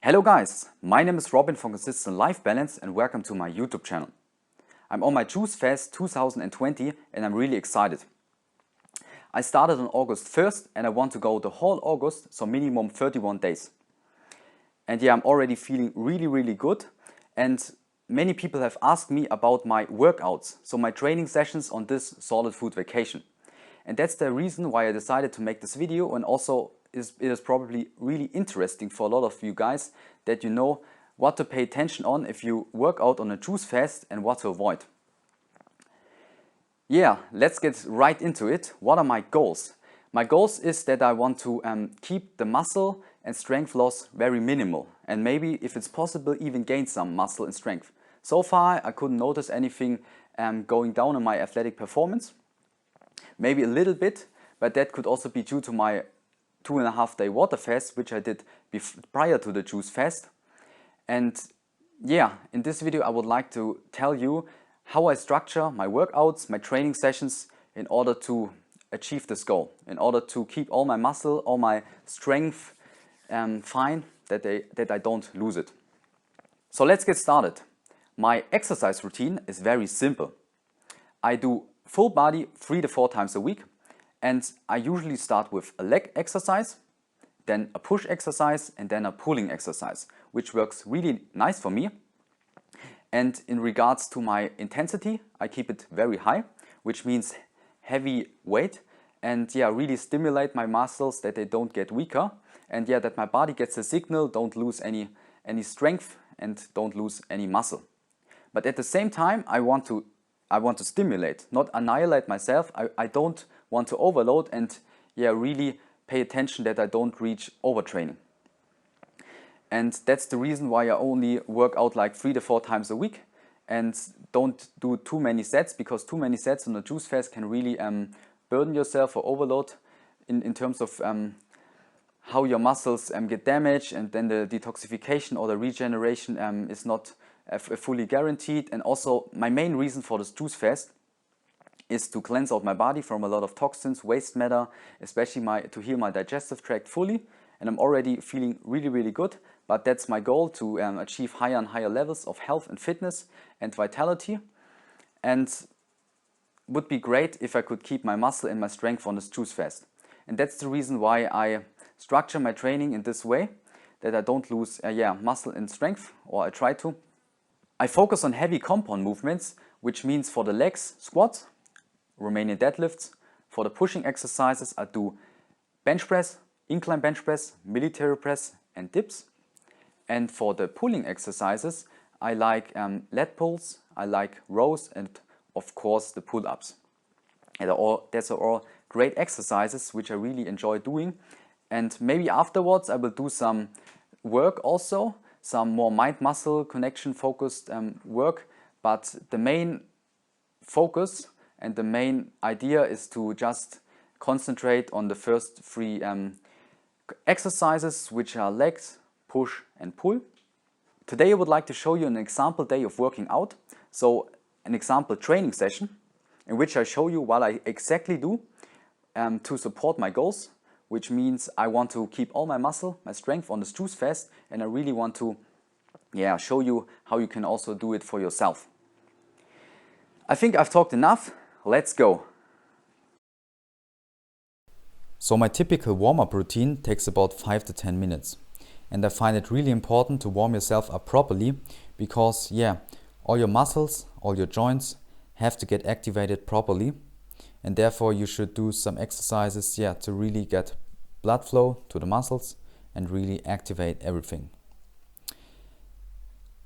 Hello guys, my name is Robin from Consistent Life Balance and welcome to my YouTube channel. I'm on my Juice Fast 2020 and I'm really excited. I started on August 1st and I want to go the whole August, so minimum 31 days. And yeah, I'm already feeling really good, and many people have asked me about my workouts, so my training sessions on this solid food vacation. And that's the reason why I decided to make this video, and also it is probably really interesting for a lot of you guys that you know what to pay attention on if you work out on a juice fast and what to avoid. Yeah, let's get right into it. What are my goals? My goals is that I want to keep the muscle and strength loss very minimal, and maybe if it's possible even gain some muscle and strength. So far I couldn't notice anything going down on my athletic performance. Maybe a little bit, but that could also be due to my 2.5 day water fast, which I did prior to the juice fast. And yeah, in this video I would like to tell you how I structure my workouts, my training sessions in order to achieve this goal, in order to keep all my muscle, all my strength fine, that I don't lose it. So let's get started. My exercise routine is very simple. I do full body 3 to 4 times a week, and I usually start with a leg exercise, then a push exercise, and then a pulling exercise, which works really nice for me. And in regards to my intensity, I keep it very high, which means heavy weight, and yeah, really stimulate my muscles that they don't get weaker, and yeah, that my body gets a signal, don't lose any strength and don't lose any muscle. But at the same time, I want to stimulate, not annihilate myself. I don't want to overload, and yeah, really pay attention that I don't reach overtraining. And that's the reason why I only work out like 3 to 4 times a week and don't do too many sets, because too many sets on a juice fast can really burden yourself or overload in terms of how your muscles get damaged, and then the detoxification or the regeneration is not fully guaranteed. And also my main reason for this juice fast is to cleanse out my body from a lot of toxins, waste matter, especially to heal my digestive tract fully. And I'm already feeling really good, but that's my goal, to achieve higher and higher levels of health and fitness and vitality. And would be great if I could keep my muscle and my strength on this juice fast. And that's the reason why I structure my training in this way, that I don't lose muscle and strength, or I try to. I focus on heavy compound movements, which means for the legs, squats, Romanian deadlifts. For the pushing exercises, I do bench press, incline bench press, military press and dips. And for the pulling exercises, I like lat pulls, I like rows, and of course the pull-ups. And those are all great exercises which I really enjoy doing. And maybe afterwards I will do some work also, some more mind-muscle connection focused work. But the main focus and the main idea is to just concentrate on the first 3 exercises, which are legs, push and pull. Today I would like to show you an example day of working out. So an example training session in which I show you what I exactly do to support my goals, which means I want to keep all my muscle, my strength on this juice fast, and I really want to show you how you can also do it for yourself. I think I've talked enough. Let's go. So my typical warm-up routine takes about 5 to 10 minutes. And I find it really important to warm yourself up properly, because all your muscles, all your joints have to get activated properly. And therefore you should do some exercises to really get blood flow to the muscles and really activate everything.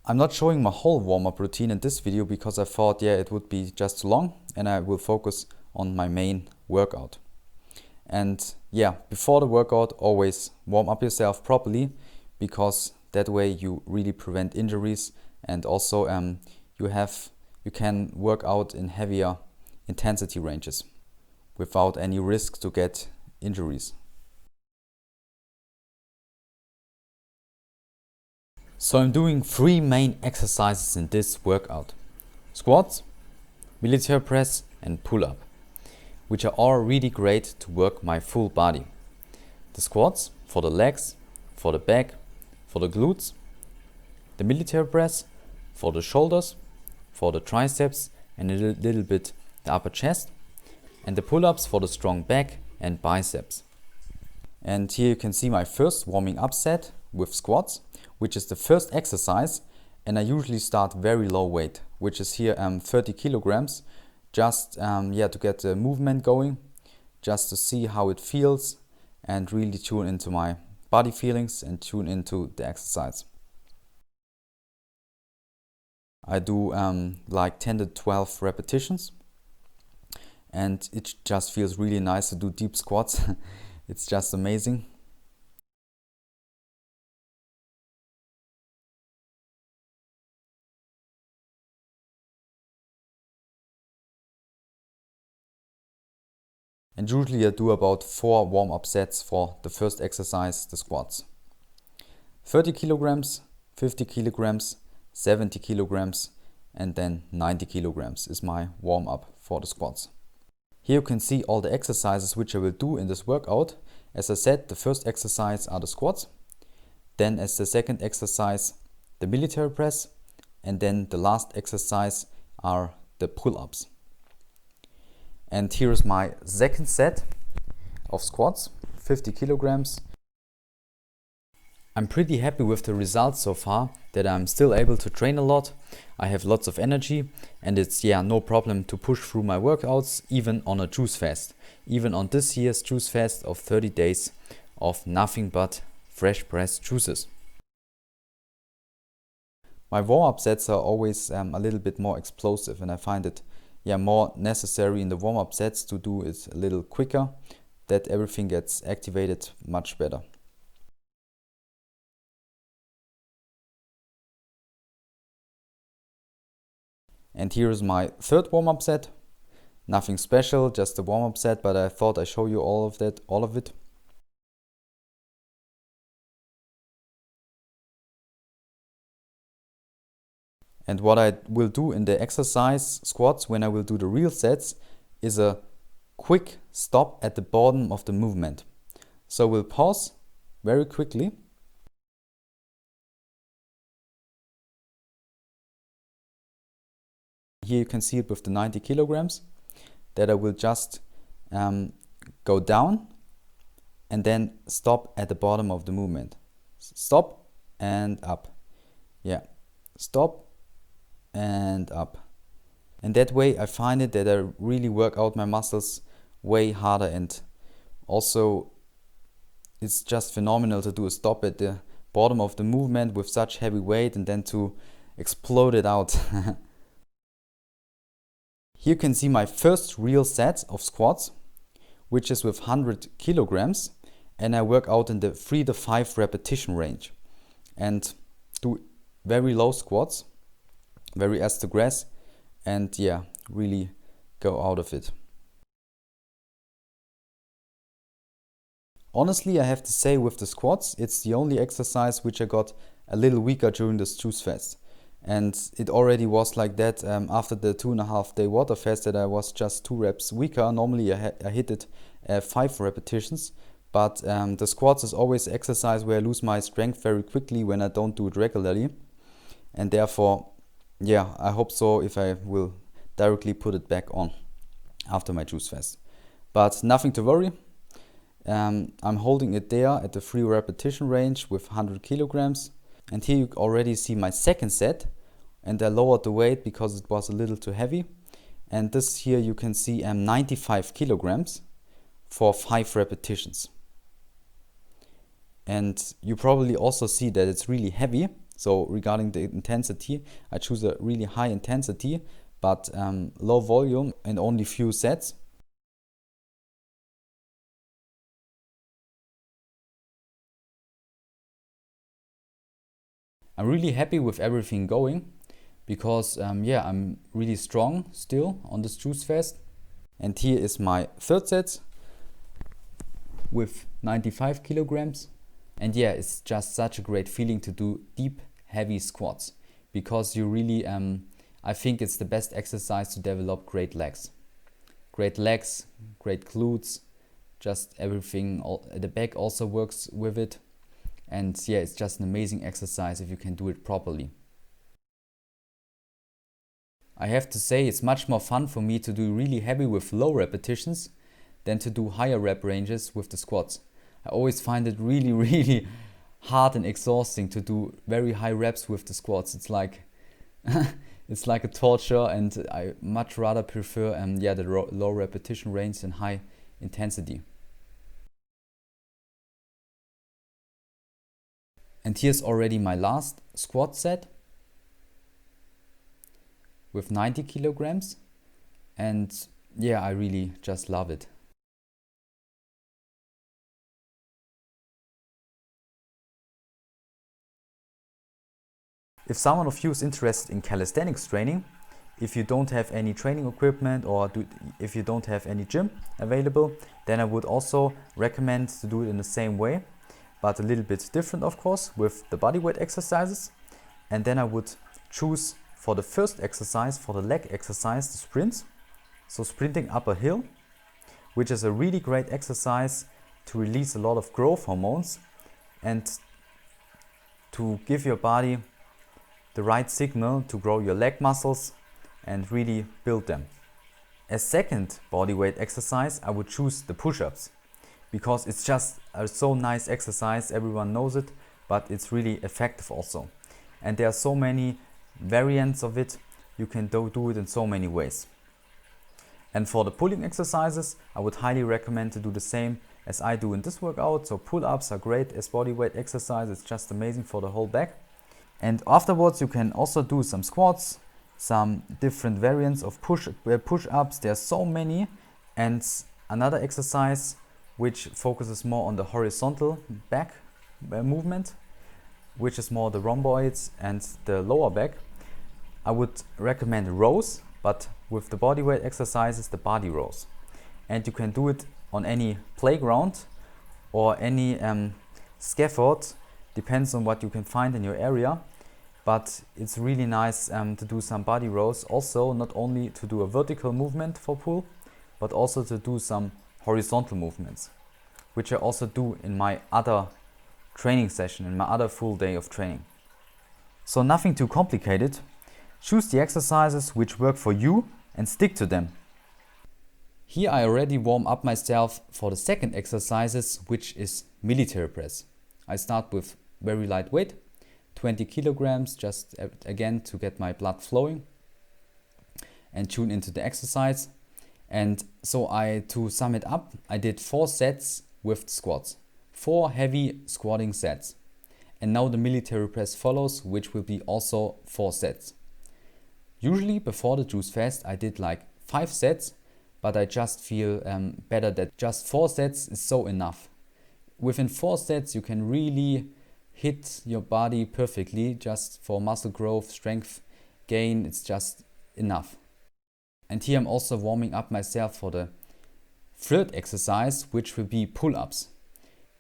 I'm not showing my whole warm-up routine in this video because I thought it would be just too long, and I will focus on my main workout. And before the workout, always warm up yourself properly, because that way you really prevent injuries, and also you can work out in heavier intensity ranges without any risk to get injuries. So I'm doing 3 main exercises in this workout: squats, military press and pull-up, which are all really great to work my full body. The squats for the legs, for the back, for the glutes, the military press, for the shoulders, for the triceps and a little bit the upper chest, and the pull-ups for the strong back and biceps. And here you can see my first warming up set with squats, which is the first exercise, and I usually start very low weight, which is here 30 kilograms, just to get the movement going, just to see how it feels and really tune into my body feelings and tune into the exercise. I do like 10 to 12 repetitions, and it just feels really nice to do deep squats. It's just amazing. And usually I do about 4 warm-up sets for the first exercise, the squats. 30 kilograms, 50 kilograms, 70 kilograms, and then 90 kilograms is my warm-up for the squats. Here you can see all the exercises which I will do in this workout. As I said, the first exercise are the squats. Then as the second exercise, the military press. And then the last exercise are the pull-ups. And here is my second set of squats, 50 kilograms. I'm pretty happy with the results so far, that I'm still able to train a lot. I have lots of energy and it's no problem to push through my workouts, even on a juice fast. Even on this year's juice fast of 30 days of nothing but fresh pressed juices. My warm-up sets are always a little bit more explosive, and I find it more necessary in the warm-up sets to do it a little quicker, that everything gets activated much better. And here is my third warm-up set. Nothing special, just a warm-up set, but I thought I'd show you all of it. And what I will do in the exercise squats when I will do the real sets is a quick stop at the bottom of the movement. So we'll pause very quickly. Here you can see it with the 90 kilograms, that I will just go down and then stop at the bottom of the movement. Stop and up. Stop and up. And that way I find it that I really work out my muscles way harder, and also it's just phenomenal to do a stop at the bottom of the movement with such heavy weight and then to explode it out. Here you can see my first real set of squats, which is with 100 kilograms, and I work out in the 3 to 5 repetition range and do very low squats, very ass to grass, and really go out of it. Honestly, I have to say with the squats, it's the only exercise which I got a little weaker during this juice fast. And it already was like that after the 2.5 day water fast, that I was just 2 reps weaker. Normally I hit it 5 repetitions, but the squats is always exercise where I lose my strength very quickly when I don't do it regularly. And therefore, I hope so if I will directly put it back on after my juice fast. But nothing to worry. I'm holding it there at the 3 repetition range with 100 kilograms. And here you already see my second set, and I lowered the weight because it was a little too heavy. And this here you can see 95 kilograms for 5 repetitions. And you probably also see that it's really heavy. So regarding the intensity, I choose a really high intensity, but low volume and only few sets. I'm really happy with everything going, because I'm really strong still on this juice fast. And here is my third set with 95 kilograms. And it's just such a great feeling to do deep, heavy squats, because you really, I think it's the best exercise to develop great legs. Great legs, great glutes, just everything. The back also works with it. And yeah, it's just an amazing exercise if you can do it properly. I have to say it's much more fun for me to do really heavy with low repetitions than to do higher rep ranges with the squats. I always find it really, really hard and exhausting to do very high reps with the squats. It's like it's like a torture, and I much rather prefer the low repetition range and high intensity. And here's already my last squat set with 90 kilograms, and yeah, I really just love it. If someone of you is interested in calisthenics training, if you don't have any training equipment or if you don't have any gym available, then I would also recommend to do it in the same way, but a little bit different, of course, with the bodyweight exercises. And then I would choose for the first exercise, for the leg exercise, the sprints. So sprinting up a hill, which is a really great exercise to release a lot of growth hormones and to give your body the right signal to grow your leg muscles and really build them. As second bodyweight exercise, I would choose the push-ups, because it's just a so nice exercise, everyone knows it, but it's really effective also. And there are so many variants of it, you can do it in so many ways. And for the pulling exercises, I would highly recommend to do the same as I do in this workout. So pull-ups are great as bodyweight exercise, it's just amazing for the whole back. And afterwards you can also do some squats, some different variants of push-ups, there are so many. And another exercise which focuses more on the horizontal back movement, which is more the rhomboids and the lower back. I would recommend rows, but with the bodyweight exercises, the body rows. And you can do it on any playground or any scaffold, depends on what you can find in your area. But it's really nice to do some body rows, also not only to do a vertical movement for pull, but also to do some horizontal movements, which I also do in my other training session, in my other full day of training. So nothing too complicated. Choose the exercises which work for you and stick to them. Here I already warm up myself for the second exercises, which is military press. I start with very light weight, 20 kilograms, just again to get my blood flowing and tune into the exercise. And so to sum it up, I did 4 sets with squats, 4 heavy squatting sets. And now the military press follows, which will be also 4 sets. Usually before the Juice Fast I did like 5 sets, but I just feel better that just 4 sets is so enough. Within 4 sets you can really hit your body perfectly, just for muscle growth, strength gain, it's just enough. And here I'm also warming up myself for the third exercise, which will be pull-ups.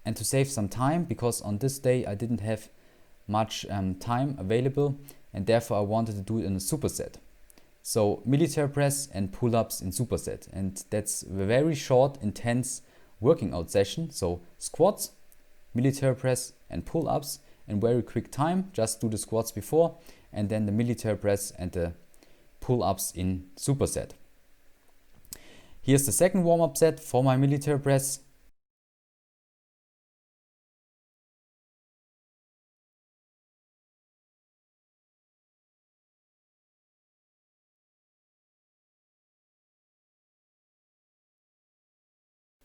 And to save some time, because on this day I didn't have much time available, and therefore I wanted to do it in a superset. So military press and pull-ups in superset, and that's a very short, intense working out session. So squats, military press and pull-ups in very quick time. Just do the squats before and then the military press and the pull-ups in superset. Here's the second warm-up set for my military press.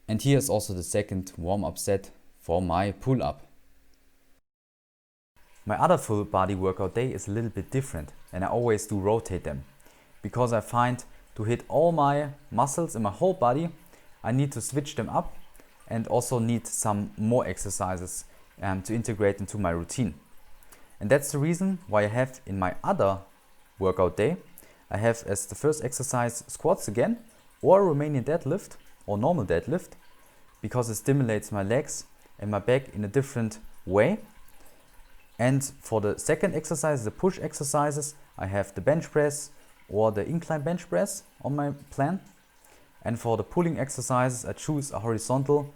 And here's also the second warm-up set for my pull-up. My other full body workout day is a little bit different, and I always do rotate them, because I find to hit all my muscles in my whole body, I need to switch them up and also need some more exercises to integrate into my routine. And that's the reason why I have in my other workout day, I have as the first exercise squats again, or Romanian deadlift or normal deadlift, because it stimulates my legs and my back in a different way. And for the second exercise, the push exercises, I have the bench press or the incline bench press on my plan. And for the pulling exercises, I choose a horizontal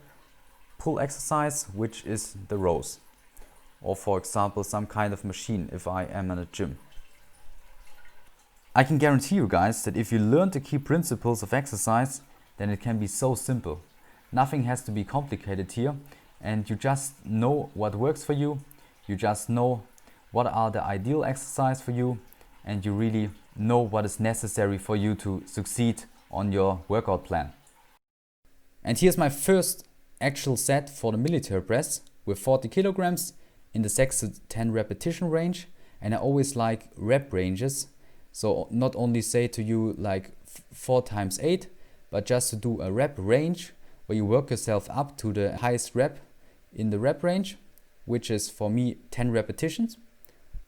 pull exercise, which is the rows. or for example some kind of machine if I am in a gym. I can guarantee you guys that if you learn the key principles of exercise, then it can be so simple. Nothing has to be complicated here, and you just know what works for you, you just know what are the ideal exercise for you, and you really know what is necessary for you to succeed on your workout plan. And here's my first actual set for the military press with 40 kilograms in the 6 to 10 repetition range. And I always like rep ranges, so not only say to you like 4 times 8, but just to do a rep range where you work yourself up to the highest rep in the rep range, which is for me 10 repetitions.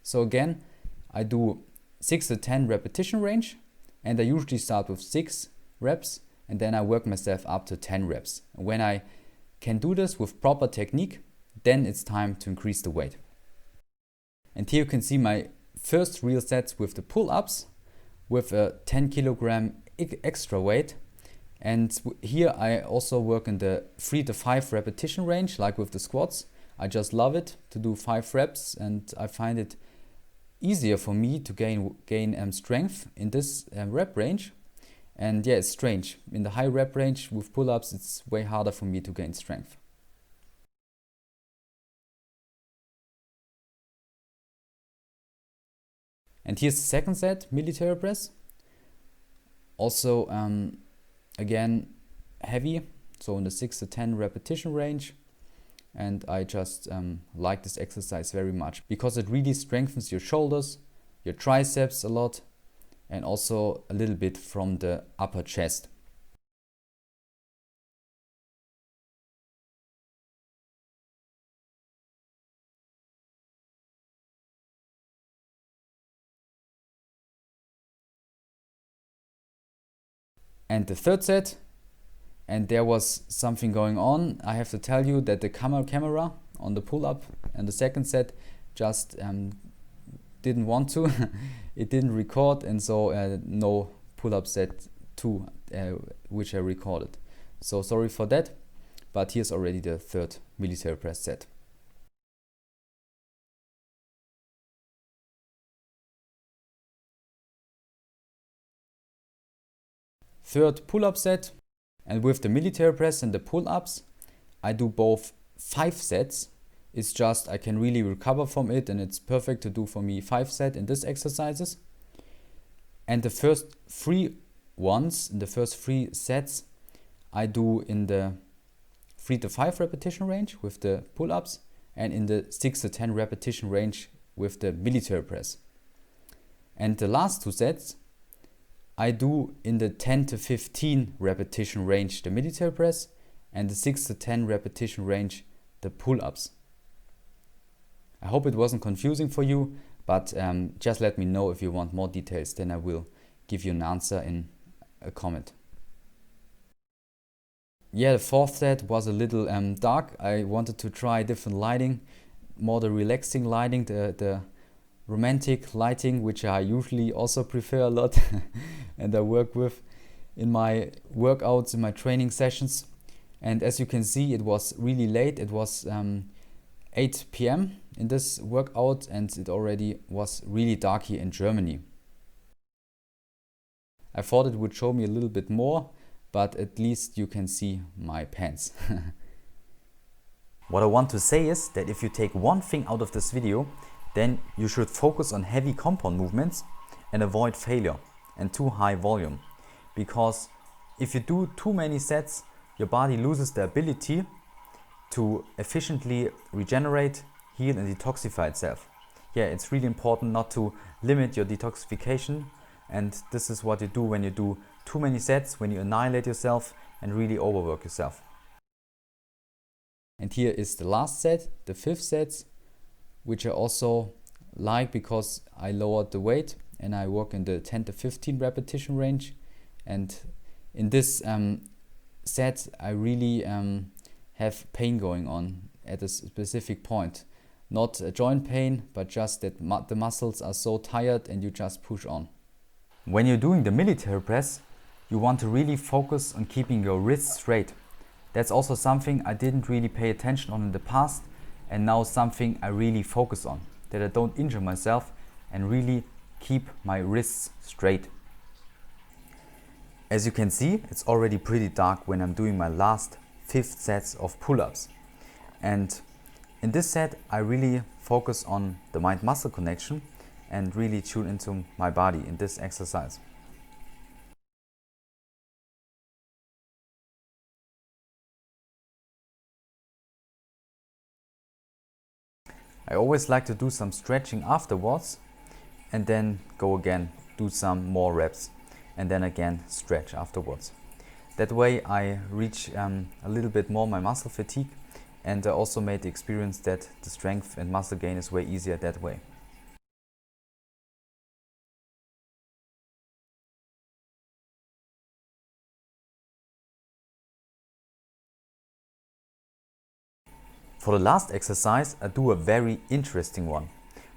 So again, I do 6 to 10 repetition range, and I usually start with 6 reps and then I work myself up to 10 reps. When I can do this with proper technique, then it's time to increase the weight. And here you can see my first real sets with the pull-ups with a 10 kilogram extra weight. And here I also work in the 3 to 5 repetition range, like with the squats. I just love it to do 5 reps, and I find it easier for me to gain strength in this rep range. And yeah, it's strange. In the high rep range with pull-ups, it's way harder for me to gain strength. And here's the second set, military press. Also, again, heavy, so in the 6 to 10 repetition range. And I just like this exercise very much because it really strengthens your shoulders, your triceps a lot, and also a little bit from the upper chest. And the third set, and there was something going on. I have to tell you that the camera on the pull-up and the second set just didn't want to. It didn't record, and so no pull-up set 2 which I recorded. So sorry for that, but here's already the third military press set. Third pull-up set, and with the military press and the pull-ups, I do both 5 sets. It's just I can really recover from it, and it's perfect to do for me 5 sets in these exercises. And the first 3 ones, in the first 3 sets, I do in the 3 to 5 repetition range with the pull-ups, and in the 6 to 10 repetition range with the military press. And the last 2 sets, I do in the 10 to 15 repetition range the military press, and the 6 to 10 repetition range the pull-ups. I hope it wasn't confusing for you, but just let me know if you want more details, then I will give you an answer in a comment. Yeah, the fourth set was a little dark. I wanted to try different lighting, more the relaxing lighting, the romantic lighting, which I usually also prefer a lot and I work with in my workouts, in my training sessions. And as you can see, it was really late. It was 8 p.m. in this workout, and it already was really dark here in Germany. I thought it would show me a little bit more, but at least you can see my pants. What I want to say is that if you take one thing out of this video, then you should focus on heavy compound movements and avoid failure and too high volume. Because if you do too many sets, your body loses the ability to efficiently regenerate, heal and detoxify itself. Yeah, it's really important not to limit your detoxification, and this is what you do when you do too many sets, when you annihilate yourself and really overwork yourself. And here is the last set, the 5th set, which I also like because I lowered the weight and I work in the 10 to 15 repetition range. And in this set, I really have pain going on at a specific point. Not a joint pain, but just that the muscles are so tired and you just push on. When you're doing the military press, you want to really focus on keeping your wrists straight. That's also something I didn't really pay attention on in the past, and now something I really focus on, that I don't injure myself and really keep my wrists straight. As you can see, it's already pretty dark when I'm doing my last 5 sets of pull-ups. And in this set, I really focus on the mind-muscle connection and really tune into my body in this exercise. I always like to do some stretching afterwards and then go again, do some more reps and then again stretch afterwards. That way I reach a little bit more my muscle fatigue, and I also made the experience that the strength and muscle gain is way easier that way. For the last exercise, I do a very interesting one,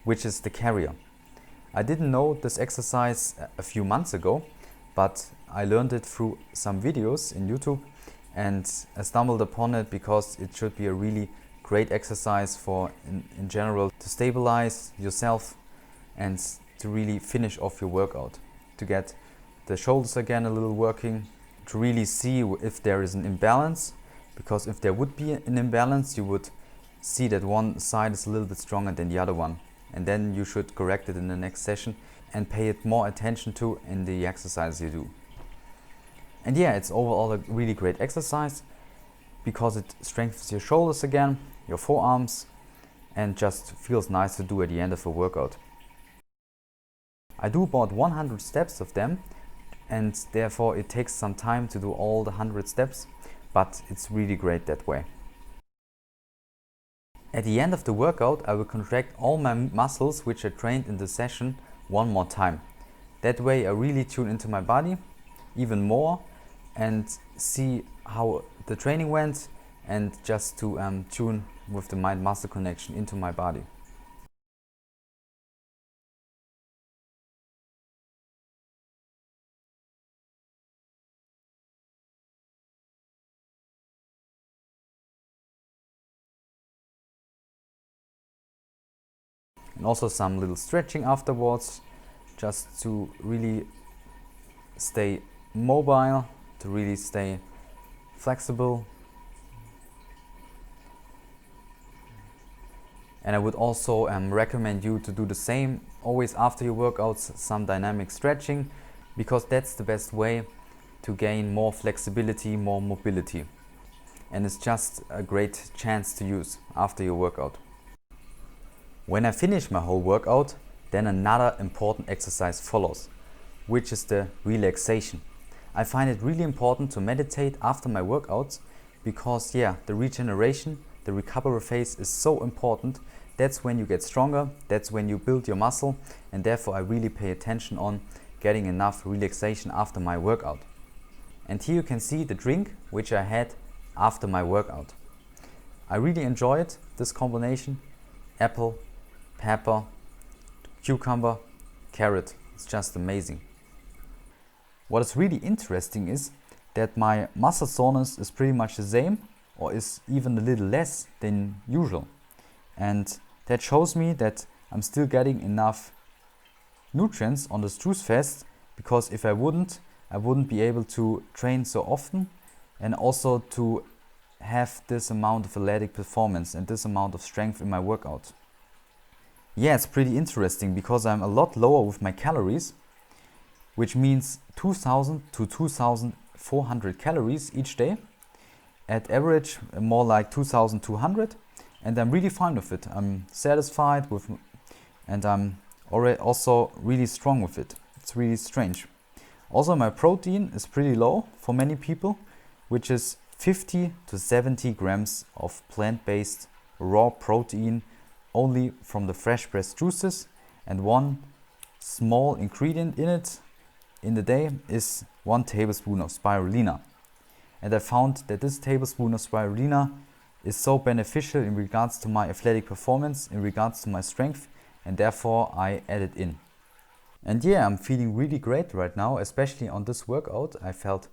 which is the carrier. I didn't know this exercise a few months ago, but I learned it through some videos in YouTube, and I stumbled upon it because it should be a really great exercise for, in general, to stabilize yourself and to really finish off your workout, to get the shoulders again a little working, to really see if there is an imbalance, because if there would be an imbalance, you would see that one side is a little bit stronger than the other one, and then you should correct it in the next session and pay it more attention to in the exercise you do. And yeah, it's overall a really great exercise because it strengthens your shoulders again, your forearms, and just feels nice to do at the end of a workout. I do about 100 steps of them, and therefore it takes some time to do all the 100 steps, but it's really great that way. At the end of the workout, I will contract all my muscles which I trained in the session one more time. That way I really tune into my body even more and see how the training went, and just to tune with the mind-muscle connection into my body. And also some little stretching afterwards, just to really stay mobile, to really stay flexible. And I would also recommend you to do the same always after your workouts, some dynamic stretching, because that's the best way to gain more flexibility, more mobility. And it's just a great chance to use after your workout. When I finish my whole workout, then another important exercise follows, which is the relaxation. I find it really important to meditate after my workouts because the regeneration, the recovery phase is so important. That's when you get stronger, that's when you build your muscle, and therefore I really pay attention on getting enough relaxation after my workout. And here you can see the drink which I had after my workout. I really enjoyed this combination: apple, pepper, cucumber, carrot. It's just amazing. What is really interesting is that my muscle soreness is pretty much the same, or is even a little less than usual. And that shows me that I'm still getting enough nutrients on this juice fast, because if I wouldn't be able to train so often and also to have this amount of athletic performance and this amount of strength in my workout. Yeah, it's pretty interesting because I'm a lot lower with my calories, which means 2000 to 2400 calories each day. At average, more like 2200, and I'm really fine with it. I'm satisfied with, and I'm already also really strong with it. It's really strange. Also, my protein is pretty low for many people, which is 50 to 70 grams of plant-based raw protein only from the fresh pressed juices, and one small ingredient in it in the day is 1 tablespoon of spirulina. And I found that this tablespoon of spirulina is so beneficial in regards to my athletic performance, in regards to my strength, and therefore I add it in. And yeah, I'm feeling really great right now, especially on this workout. I felt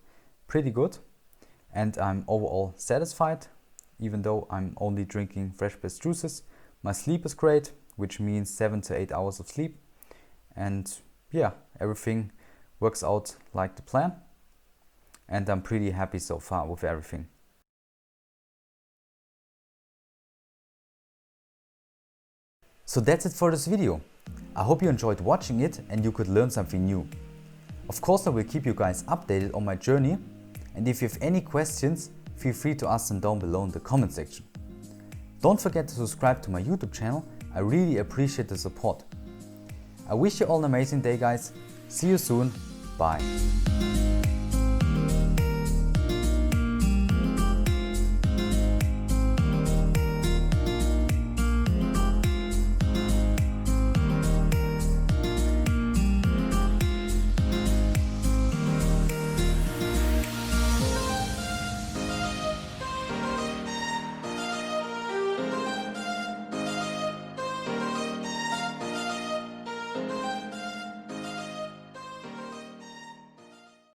pretty good and I'm overall satisfied, even though I'm only drinking fresh-pressed juices. My sleep is great, which means 7 to 8 hours of sleep. And yeah, everything works out like the plan. And I'm pretty happy so far with everything. So that's it for this video. I hope you enjoyed watching it and you could learn something new. Of course, I will keep you guys updated on my journey, and if you have any questions, feel free to ask them down below in the comment section. Don't forget to subscribe to my YouTube channel, I really appreciate the support. I wish you all an amazing day, guys. See you soon. Bye.